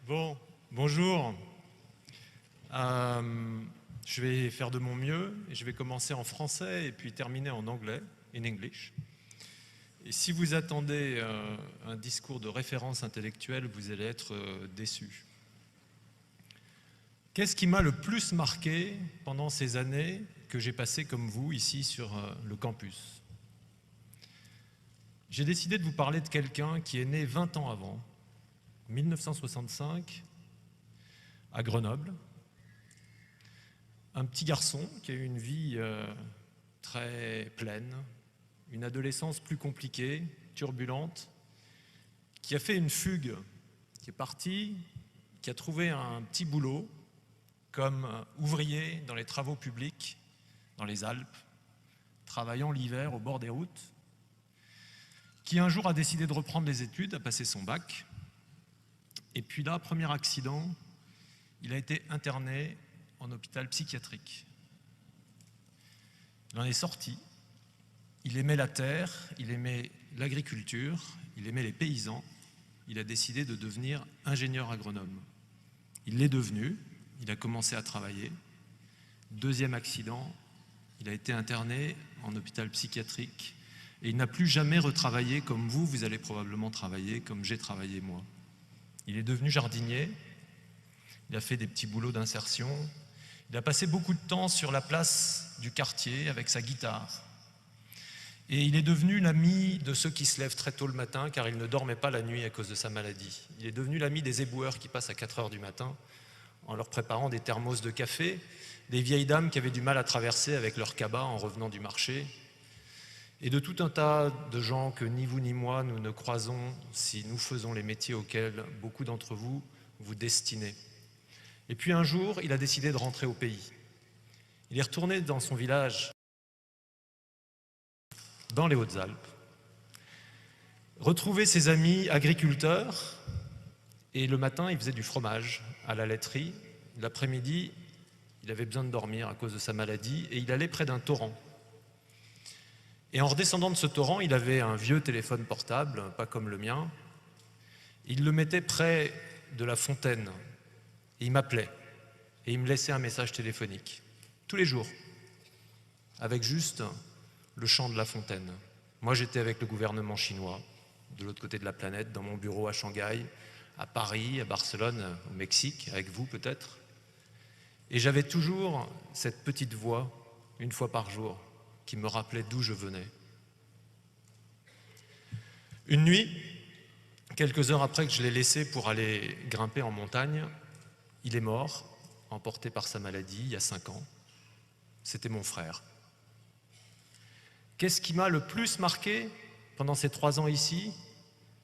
Bon, bonjour. Je vais faire de mon mieux et je vais commencer en français et puis terminer en anglais, in English. Et si vous attendez un discours de référence intellectuelle, vous allez être déçus. Qu'est-ce qui m'a le plus marqué pendant ces années que j'ai passées comme vous ici sur le campus? J'ai décidé de vous parler de quelqu'un qui est né 20 ans avant, 1965, à Grenoble. Un petit garçon qui a eu une vie très pleine, une adolescence plus compliquée, turbulente, qui a fait une fugue, qui est parti, qui a trouvé un petit boulot comme ouvrier dans les travaux publics dans les Alpes, travaillant l'hiver au bord des routes, qui un jour a décidé de reprendre les études, a passé son bac, et puis là, premier accident, il a été interné en hôpital psychiatrique. Il en est sorti, il aimait la terre, il aimait l'agriculture, il aimait les paysans, il a décidé de devenir ingénieur agronome. Il l'est devenu, il a commencé à travailler. Deuxième accident, il a été interné en hôpital psychiatrique et il n'a plus jamais retravaillé comme vous allez probablement travailler, comme j'ai travaillé moi. Il est devenu jardinier, il a fait des petits boulots d'insertion, il a passé beaucoup de temps sur la place du quartier avec sa guitare. Et il est devenu l'ami de ceux qui se lèvent très tôt le matin car il ne dormait pas la nuit à cause de sa maladie. Il est devenu l'ami des éboueurs qui passent à 4 heures du matin en leur préparant des thermos de café, des vieilles dames qui avaient du mal à traverser avec leur cabas en revenant du marché, et de tout un tas de gens que ni vous ni moi nous ne croisons si nous faisons les métiers auxquels beaucoup d'entre vous vous destinez. Et puis un jour, il a décidé de rentrer au pays. Il est retourné dans son village, dans les Hautes-Alpes, retrouver ses amis agriculteurs, et le matin, il faisait du fromage à la laiterie. L'après-midi, il avait besoin de dormir à cause de sa maladie, et il allait près d'un torrent. Et en redescendant de ce torrent, il avait un vieux téléphone portable, pas comme le mien. Il le mettait près de la fontaine, et il m'appelait, et il me laissait un message téléphonique, tous les jours, avec juste le chant de la fontaine. Moi, j'étais avec le gouvernement chinois, de l'autre côté de la planète, dans mon bureau à Shanghai, à Paris, à Barcelone, au Mexique, avec vous peut-être. Et j'avais toujours cette petite voix, une fois par jour, qui me rappelait d'où je venais. Une nuit, quelques heures après que je l'ai laissé pour aller grimper en montagne, il est mort, emporté par sa maladie, il y a 5 ans. C'était mon frère. Qu'est-ce qui m'a le plus marqué pendant ces 3 ans ici?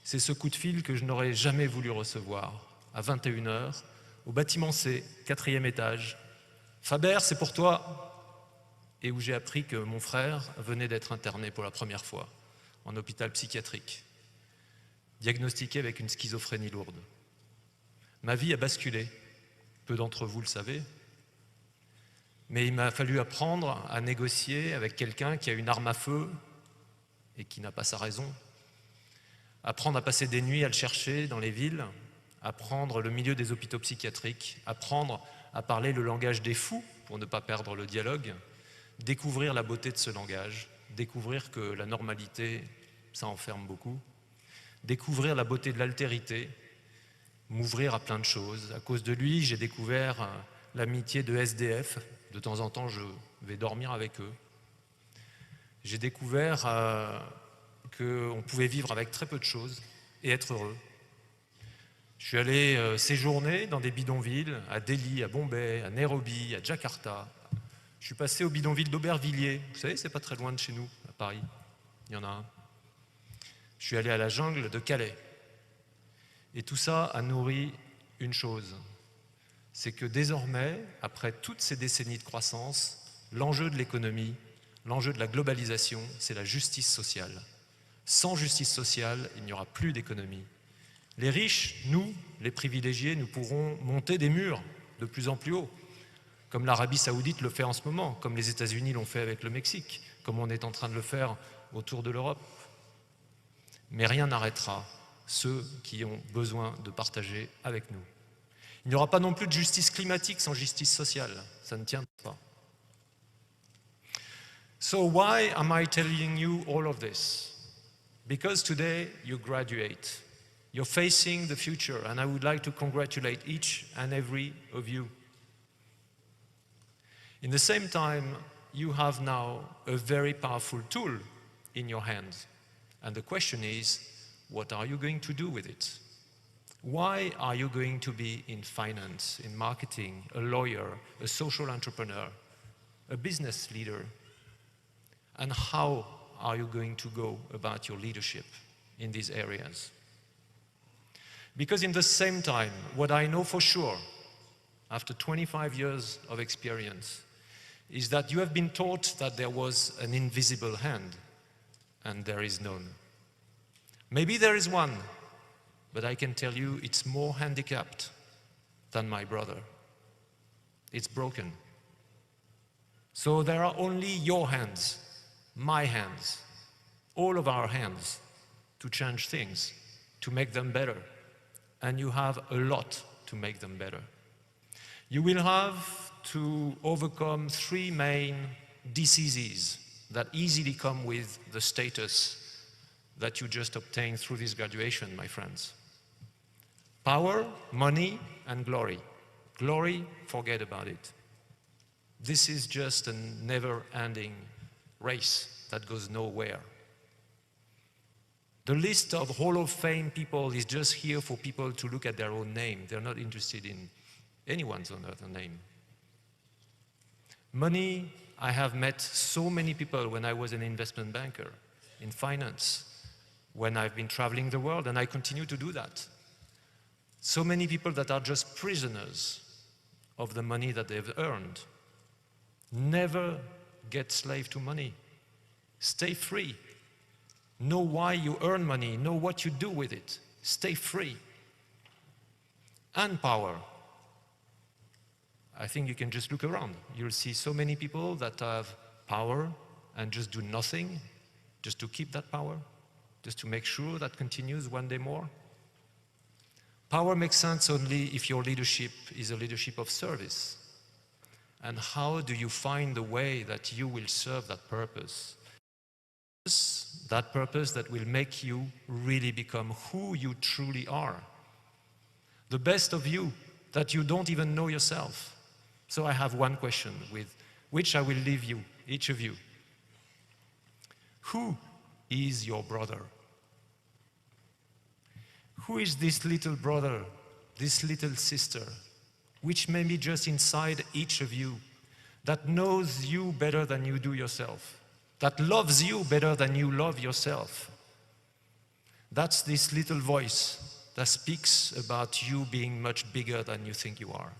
C'est ce coup de fil que je n'aurais jamais voulu recevoir, à 21h, au bâtiment C, 4e étage. « Faber, c'est pour toi !» Et où j'ai appris que mon frère venait d'être interné pour la première fois, en hôpital psychiatrique, diagnostiqué avec une schizophrénie lourde. Ma vie a basculé, peu d'entre vous le savez, mais il m'a fallu apprendre à négocier avec quelqu'un qui a une arme à feu et qui n'a pas sa raison, apprendre à passer des nuits à le chercher dans les villes, apprendre le milieu des hôpitaux psychiatriques, apprendre à parler le langage des fous pour ne pas perdre le dialogue, découvrir la beauté de ce langage, découvrir que la normalité, ça enferme beaucoup, découvrir la beauté de l'altérité, m'ouvrir à plein de choses. À cause de lui, j'ai découvert l'amitié de SDF. De temps en temps, je vais dormir avec eux. J'ai découvert qu'on pouvait vivre avec très peu de choses et être heureux. Je suis allé séjourner dans des bidonvilles, à Delhi, à Bombay, à Nairobi, à Jakarta. Je suis passé au bidonville d'Aubervilliers. Vous savez, c'est pas très loin de chez nous, à Paris. Il y en a un. Je suis allé à la jungle de Calais. Et tout ça a nourri une chose. C'est que désormais, après toutes ces décennies de croissance, l'enjeu de l'économie, l'enjeu de la globalisation, c'est la justice sociale. Sans justice sociale, il n'y aura plus d'économie. Les riches, nous, les privilégiés, nous pourrons monter des murs de plus en plus haut, comme l'Arabie Saoudite le fait en ce moment, comme les États-Unis l'ont fait avec le Mexique, comme on est en train de le faire autour de l'Europe. Mais rien n'arrêtera ceux qui ont besoin de partager avec nous. Il n'y aura pas non plus de justice climatique sans justice sociale. Ça ne tient pas. So why am I telling you all of this? Because today you graduate. You're facing the future, and I would like to congratulate each and every of you. In the same time, you have now a very powerful tool in your hands. And the question is, what are you going to do with it? Why are you going to be in finance, in marketing, a lawyer, a social entrepreneur, a business leader? And how are you going to go about your leadership in these areas? Because in the same time, what I know for sure, after 25 years of experience, is that you have been taught that there was an invisible hand, and there is none. Maybe there is one, but I can tell you it's more handicapped than my brother. It's broken. So there are only your hands, my hands, all of our hands to change things, to make them better. And you have a lot to make them better. You will have to overcome three main diseases that easily come with the status that you just obtained through this graduation, my friends. Power, money, and glory. Glory, forget about it. This is just a never-ending race that goes nowhere. The list of Hall of Fame people is just here for people to look at their own name. They're not interested in anyone's other name. Money, I have met so many people when I was an investment banker, in finance, when I've been traveling the world, and I continue to do that. So many people that are just prisoners of the money that they've earned. Never get slave to money. Stay free. Know why you earn money. Know what you do with it. Stay free. And power. I think you can just look around. You'll see so many people that have power and just do nothing just to keep that power, just to make sure that continues one day more. Power makes sense only if your leadership is a leadership of service. And how do you find the way that you will serve that purpose? That purpose that will make you really become who you truly are. The best of you that you don't even know yourself. So I have one question with which I will leave you, each of you. Who is your brother? Who is this little brother, this little sister, which may be just inside each of you, that knows you better than you do yourself, that loves you better than you love yourself? That's this little voice that speaks about you being much bigger than you think you are.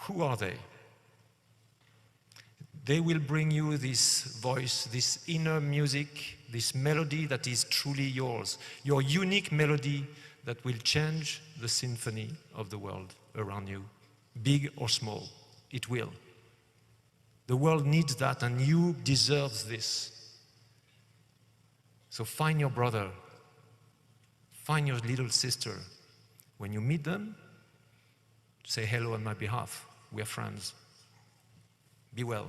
Who are they? They will bring you this voice, this inner music, this melody that is truly yours, your unique melody that will change the symphony of the world around you, big or small, it will. The world needs that, and you deserve this. So find your brother, find your little sister. When you meet them, say hello on my behalf. We are friends. Be well.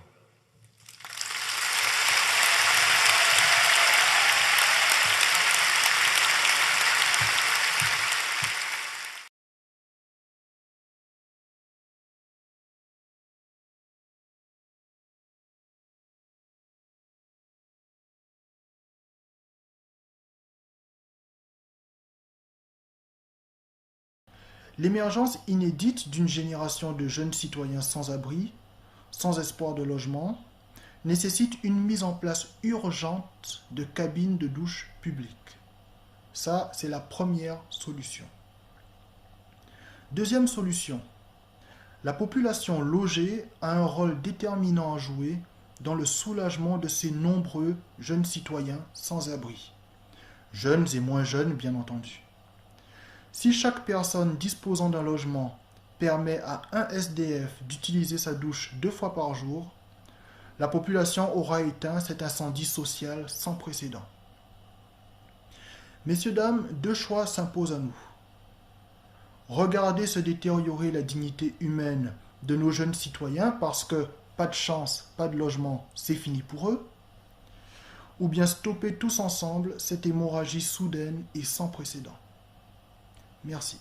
L'émergence inédite d'une génération de jeunes citoyens sans abri, sans espoir de logement, nécessite une mise en place urgente de cabines de douche publiques. Ça, c'est la première solution. Deuxième solution, la population logée a un rôle déterminant à jouer dans le soulagement de ces nombreux jeunes citoyens sans abri. Jeunes et moins jeunes, bien entendu. Si chaque personne disposant d'un logement permet à un SDF d'utiliser sa douche 2 fois par jour, la population aura éteint cet incendie social sans précédent. Messieurs, dames, 2 choix s'imposent à nous. Regarder se détériorer la dignité humaine de nos jeunes citoyens parce que pas de chance, pas de logement, c'est fini pour eux? Ou bien stopper tous ensemble cette hémorragie soudaine et sans précédent? Merci.